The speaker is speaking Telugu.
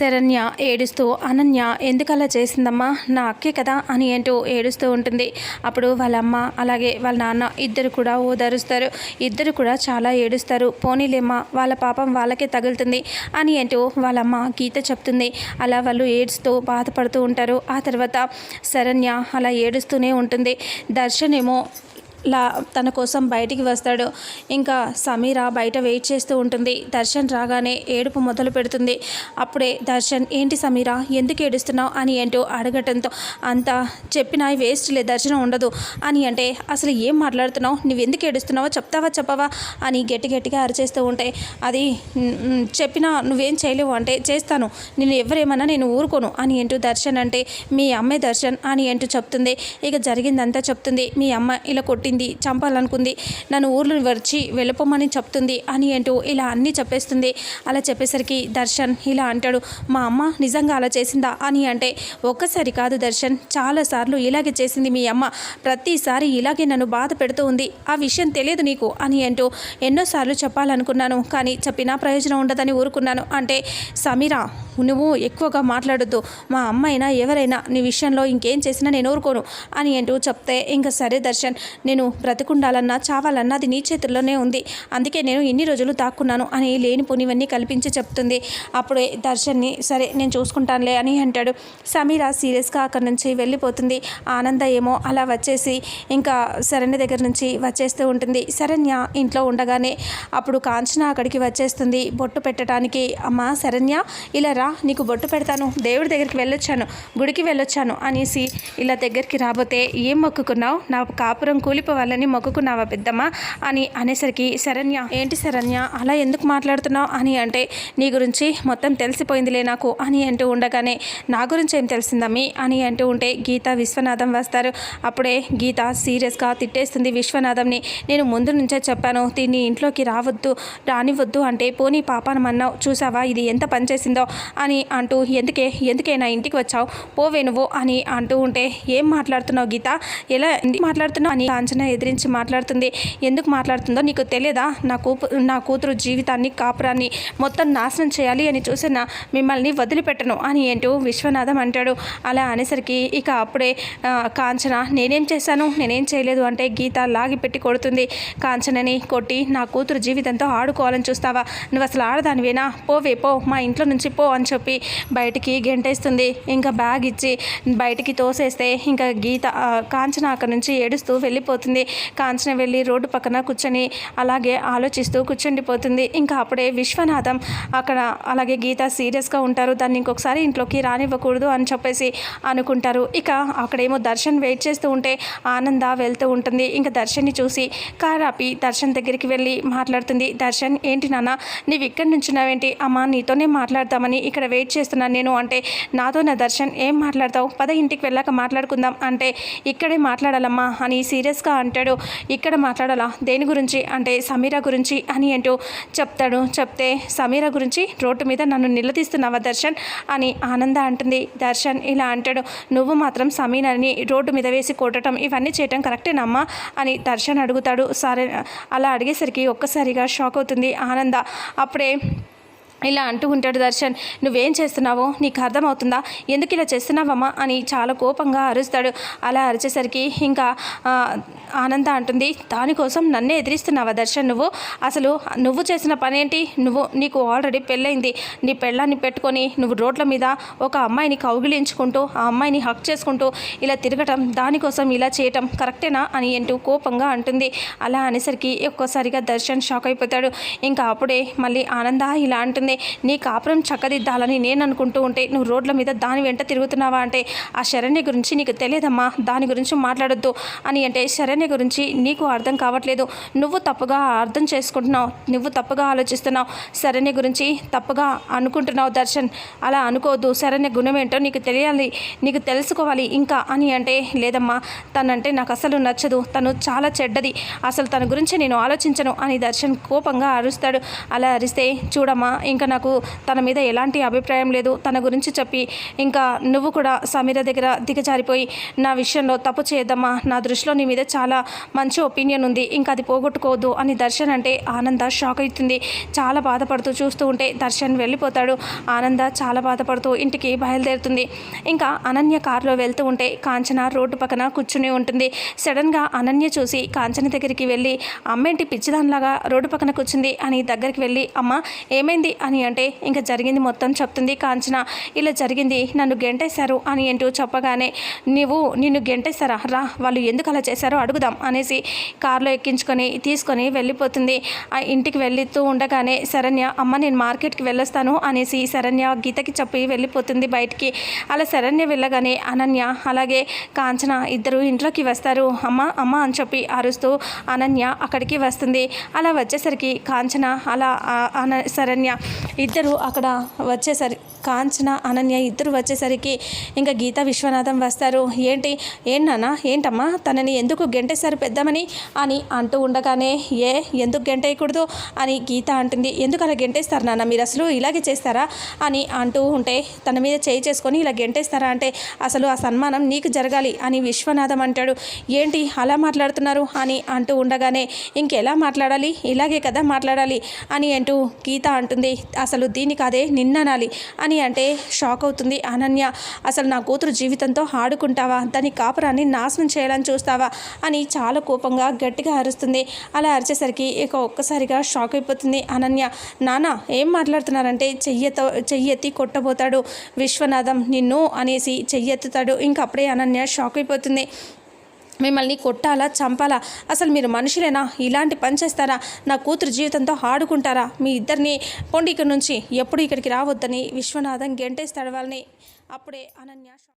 శరణ్య ఏడుస్తూ అనన్య ఎందుకలా చేసిందమ్మా, నా అక్కే కదా అని అంటూ ఏడుస్తూ ఉంటుంది. అప్పుడు వాళ్ళ అమ్మ అలాగే వాళ్ళ నాన్న ఇద్దరు కూడా ఓదారుస్తారు. ఇద్దరు కూడా చాలా ఏడుస్తారు. పోనీలేమ్మా, వాళ్ళ పాపం వాళ్ళకే తగులుతుంది అని అంటూ వాళ్ళమ్మ గీత చెప్తుంది. అలా వాళ్ళు ఏడుస్తూ బాధపడుతూ ఉంటారు. ఆ తర్వాత శరణ్య అలా ఏడుస్తూనే ఉంటుంది. దర్శన్ ఏమో తన కోసం బయటికి వస్తాడు. ఇంకా సమీర బయట వెయిట్ చేస్తూ ఉంటుంది. దర్శన్ రాగానే ఏడుపు మొదలు పెడుతుంది. అప్పుడే దర్శన్, ఏంటి సమీర, ఎందుకు ఏడుస్తున్నావు అని అంటూ అడగటంతో, అంతా చెప్పినా వేస్ట్లే, దర్శనం ఉండదు అని అంటే, అసలు ఏం మాట్లాడుతున్నావు, నువ్వు ఎందుకు ఏడుస్తున్నావో చెప్పవా అని గట్టిగా అరిచేస్తూ ఉంటే, అది చెప్పినా నువ్వేం చేయలేవు అంటే, చేస్తాను, నేను ఎవరేమన్నా నేను ఊరుకోను అని అంటూ దర్శన్ అంటే, మీ అమ్మే దర్శన్ అని అంటూ చెప్తుంది. ఇక జరిగిందంతా చెప్తుంది. మీ అమ్మ ఇలా కొట్టి చంపాలనుకుంది, నన్ను ఊర్లో వచ్చి వెళ్ళిపోమని చెప్తుంది అని అంటూ ఇలా అన్నీ చెప్పేస్తుంది. అలా చెప్పేసరికి దర్శన్ ఇలా అంటాడు, మా అమ్మ నిజంగా అలా చేసిందా అని అంటే, ఒక్కసారి కాదు దర్శన్, చాలాసార్లు ఇలాగే చేసింది మీ అమ్మ, ప్రతిసారి ఇలాగే నన్ను బాధ పెడుతూ ఉంది, ఆ విషయం తెలియదు నీకు అని అంటూ ఎన్నోసార్లు చెప్పాలనుకున్నాను, కానీ చెప్పినా ప్రయోజనం ఉండదని ఊరుకున్నాను అంటే, సమీరా నువ్వు ఎక్కువగా మాట్లాడొద్దు, మా అమ్మ అయినా ఎవరైనా నీ విషయంలో ఇంకేం చేసినా నేను ఊరుకోను అని అంటూ చెప్తే, ఇంకా సరే దర్శన్, నేను బ్రతికుండాలన్నా చావాలన్నా అది నీ చేతుల్లోనే ఉంది, అందుకే నేను ఇన్ని రోజులు దాక్కున్నాను అని లేనిపోనివన్నీ కల్పించి చెప్తుంది. అప్పుడే దర్శన్ని, సరే నేను చూసుకుంటానులే అని అంటాడు. సమీర సీరియస్గా అక్కడి నుంచి వెళ్ళిపోతుంది. ఆనంద ఏమో అలా వచ్చేసి ఇంకా శరణ్య దగ్గర నుంచి వచ్చేస్తూ ఉంటుంది. శరణ్య ఇంట్లో ఉండగానే అప్పుడు కాంచన అక్కడికి వచ్చేస్తుంది బొట్టు పెట్టడానికి. అమ్మ శరణ్య, ఇలా రా, నీకు బొట్టు పెడతాను, దేవుడి దగ్గరికి వెళ్ళొచ్చాను, గుడికి వెళ్ళొచ్చాను అనేసి ఇలా దగ్గరికి రాబోతే, ఏం మొక్కుకున్నావు, నా కాపురం కూలిపోవాలని మొక్కుకున్నావా పెద్దమ్మ అని అనేసరికి, శరణ్య, ఏంటి శరణ్య అలా ఎందుకు మాట్లాడుతున్నావు అని అంటే, నీ గురించి మొత్తం తెలిసిపోయిందిలే నాకు అని అంటూ ఉండగానే, నా గురించి ఏం తెలిసిందమ్మి అని అంటూ ఉంటే గీత విశ్వనాథం వస్తారు. అప్పుడే గీత సీరియస్గా తిట్టేస్తుంది విశ్వనాథంని. నేను ముందు నుంచే చెప్పాను, దీన్ని ఇంట్లోకి రానివద్దు అంటే పోనీ పాపానమన్నావు, చూసావా ఇది ఎంత పనిచేసిందో అని అంటూ, ఎందుకే నా ఇంటికి వచ్చావు, పోవే నువ్వు అని అంటూ ఉంటే, ఏం మాట్లాడుతున్నావు గీత, ఎలా మాట్లాడుతున్నావు అని కాంచన ఎదిరించి మాట్లాడుతుంది. ఎందుకు మాట్లాడుతుందో నీకు తెలియదా, నా కూతురు జీవితాన్ని కాపురాన్ని మొత్తం నాశనం చేయాలి అని చూసిన మిమ్మల్ని వదిలిపెట్టను అని ఏంటూ విశ్వనాథం అంటాడు. అలా అనేసరికి ఇక అప్పుడే కాంచన, నేనేం చేశాను, నేనేం చేయలేదు అంటే గీత లాగి పెట్టి కొడుతుంది. కాంచనని కొట్టి, నా కూతురు జీవితంతో ఆడుకోవాలని చూస్తావా, నువ్వు అసలు ఆడదానివేనా, పోవే పో, మా ఇంట్లో నుంచి పో అని చెప్పి బయటికి గెంటేస్తుంది. ఇంకా బ్యాగ్ ఇచ్చి బయటికి తోసేస్తే ఇంకా గీత కాంచన అక్కడి నుంచి ఏడుస్తూ వెళ్ళిపోతుంది. కాంచన వెళ్ళి రోడ్డు పక్కన కూర్చొని అలాగే ఆలోచిస్తూ కూర్చుండిపోతుంది. ఇంకా అప్పుడే విశ్వనాథం అక్కడ అలాగే గీత సీరియస్గా ఉంటారు. దాన్ని ఇంకొకసారి ఇంట్లోకి రానివ్వకూడదు అని చెప్పేసి అనుకుంటారు. ఇక అక్కడేమో దర్శన్ వెయిట్ చేస్తూ ఉంటే ఆనంద వెళ్తూ ఉంటుంది. ఇంకా దర్శన్ని చూసి కార్ ఆపి దర్శన్ దగ్గరికి వెళ్ళి మాట్లాడుతుంది. దర్శన్, ఏంటి నాన్న నీవు ఇక్కడి నుంచి నావేంటి, అమ్మ నీతోనే మాట్లాడతామని ఇక్కడ వెయిట్ చేస్తున్నాను నేను అంటే, నాతో నా దర్శన్ ఏం మాట్లాడతావు, పద ఇంటికి వెళ్ళాక మాట్లాడుకుందాం అంటే, ఇక్కడే మాట్లాడాలమ్మా అని సీరియస్గా అంటాడు. ఇక్కడ మాట్లాడాలా, దేని గురించి అంటే సమీర గురించి అని అంటూ చెప్తాడు. చెప్తే, సమీర గురించి రోడ్డు మీద నన్ను నిలదీస్తున్నావా దర్శన్ అని ఆనంద అంటుంది. దర్శన్ ఇలా అంటాడు, నువ్వు మాత్రం సమీరని రోడ్డు మీద వేసి కొట్టడం ఇవన్నీ చేయటం కరెక్టేనమ్మా అని దర్శన్ అడుగుతాడు. సరే అలా అడిగేసరికి ఒక్కసారిగా షాక్ అవుతుంది ఆనంద. అప్పుడే ఇలా అంటూ ఉంటాడు దర్శన్, నువ్వేం చేస్తున్నావో నీకు అర్థమవుతుందా, ఎందుకు ఇలా చేస్తున్నావమ్మా అని చాలా కోపంగా అరుస్తాడు. అలా అరిచేసరికి ఇంకా ఆనంద అంటుంది, దానికోసం నన్నే ఎదిరిస్తున్నావా దర్శన్, నువ్వు చేసిన పని ఏంటి, నీకు ఆల్రెడీ పెళ్ళైంది, నీ పెళ్ళాన్ని పెట్టుకొని నువ్వు రోడ్ల మీద ఒక అమ్మాయిని కౌగిలించుకుంటూ ఆ అమ్మాయిని హక్ చేసుకుంటూ ఇలా తిరగటం, దానికోసం ఇలా చేయటం కరెక్టేనా అని అంటూ కోపంగా అంటుంది. అలా అనేసరికి ఒక్కోసారిగా దర్శన్ షాక్ అయిపోతాడు. ఇంకా అప్పుడే మళ్ళీ ఆనంద ఇలా అంటుంది, నీ కాపురం చక్కదిద్దాలని నేను అనుకుంటూ ఉంటే నువ్వు రోడ్ల మీద దాని వెంట తిరుగుతున్నావా అంటే, ఆ శరణ్య గురించి నీకు తెలియదమ్మా, దాని గురించి మాట్లాడొద్దు అని అంటే, శరణ్య గురించి నీకు అర్థం కావట్లేదు, నువ్వు తప్పుగా అర్థం చేసుకుంటున్నావు, నువ్వు తప్పుగా ఆలోచిస్తున్నావు, శరణ్య గురించి తప్పుగా అనుకుంటున్నావు దర్శన్, అలా అనుకోవద్దు, శరణ్య గుణం ఏంటో నీకు తెలియాలి, నీకు తెలుసుకోవాలి ఇంకా అని అంటే, లేదమ్మా తనంటే నాకు అసలు నచ్చదు, తను చాలా చెడ్డది, అసలు తన గురించి నేను ఆలోచించను అని దర్శన్ కోపంగా అరుస్తాడు. అలా అరిస్తే, చూడమ్మా ఇంకా ఇంకా నాకు తన మీద ఎలాంటి అభిప్రాయం లేదు. తన గురించి చెప్పి ఇంకా నువ్వు కూడా సమీర దగ్గర దిగజారిపోయి నా విషయంలో తప్పు చేయొద్దమ్మా, నా దృష్టిలో నీ మీద చాలా మంచి ఒపీనియన్ ఉంది, ఇంకా అది పోగొట్టుకోవద్దు అని దర్శన్ అంటే ఆనంద షాక్ అవుతుంది. చాలా బాధపడుతూ చూస్తూ ఉంటే దర్శన్ వెళ్ళిపోతాడు. ఆనంద చాలా బాధపడుతూ ఇంటికి బయలుదేరుతుంది. ఇంకా అనన్య కారులో వెళ్తూ ఉంటే కాంచన రోడ్డు పక్కన కూర్చుని ఉంటుంది. సడన్గా అనన్య చూసి కాంచన దగ్గరికి వెళ్ళి అమ్మేంటి పిచ్చిదానిలాగా రోడ్డు పక్కన కూర్చుంది అని దగ్గరికి వెళ్ళి అమ్మ ఏమైంది అని అంటే ఇంకా జరిగింది మొత్తం చెప్తుంది కాంచన. ఇలా జరిగింది, నన్ను గెంటేశారు అని అంటూ చెప్పగానే నిన్ను గెంటేశారా, రా వాళ్ళు ఎందుకు అలా చేశారో అడుగుదాం అనేసి కారులో ఎక్కించుకొని తీసుకొని వెళ్ళిపోతుంది. ఆ ఇంటికి వెళ్తూ ఉండగానే శరణ్య అమ్మ నేను మార్కెట్కి వెళ్ళొస్తాను అనేసి శరణ్య గీతకి చెప్పి వెళ్ళిపోతుంది బయటికి. అలా శరణ్య వెళ్ళగానే అనన్య అలాగే కాంచన ఇద్దరు ఇంట్లోకి వస్తారు. అమ్మ అమ్మ అని చెప్పి అరుస్తూ అనన్య అక్కడికి వస్తుంది. అలా వచ్చేసరికి కాంచన అలా శరణ్య ఇద్దరు అక్కడ కాంచన అనన్య ఇద్దరు వచ్చేసరికి ఇంకా గీత విశ్వనాథం వస్తారు. ఏంటన్నా ఏంటమ్మా తనని ఎందుకు గెంటేశారు పెద్దమని అని అంటూ ఉండగానే ఎందుకు గెంటేయకూడదు అని గీత అంటుంది. ఎందుకు అలా గెంటేస్తారు నాన్న, మీరు అసలు ఇలాగే చేస్తారా అని అంటూ ఉంటే తన మీద చేయి చేసుకొని ఇలా గెంటేస్తారా అంటే అసలు ఆ సన్మానం నీకు జరగాలి అని విశ్వనాథం అంటాడు. ఏంటి అలా మాట్లాడుతున్నారు అని అంటూ ఉండగానే ఇంకెలా మాట్లాడాలి, ఇలాగే కదా మాట్లాడాలి అని అంటూ గీత అంటుంది. అసలు దీన్ని కాదే నిన్ననాలి అని అంటే షాక్ అవుతుంది అనన్య. అసలు నా కూతురు జీవితంతో ఆడుకుంటావా, దాని కాపురాన్ని నాశనం చేయాలని చూస్తావా అని చాలా కోపంగా గట్టిగా అరుస్తుంది. అలా అరిచేసరికి ఇక ఒక్కసారిగా షాక్ అయిపోతుంది అనన్య. నాన్న ఏం మాట్లాడుతున్నారంటే చెయ్యెత్తి కొట్టబోతాడు విశ్వనాథం. నిన్ను అనేసి చెయ్యెత్తుతాడు. ఇంకప్పుడే అనన్య షాక్ అయిపోతుంది. మిమ్మల్ని కొట్టాలా చంపాలా, అసలు మీరు మనుషులేనా, ఇలాంటి పని చేస్తారా, నా కూతురు జీవితంతో ఆడుకుంటారా, మీ ఇద్దరిని పొండి ఇక్కడి నుంచి ఎప్పుడు ఇక్కడికి రావద్దని విశ్వనాథం గెంటేస్తాడు వాళ్ళని. అప్పుడే అనన్య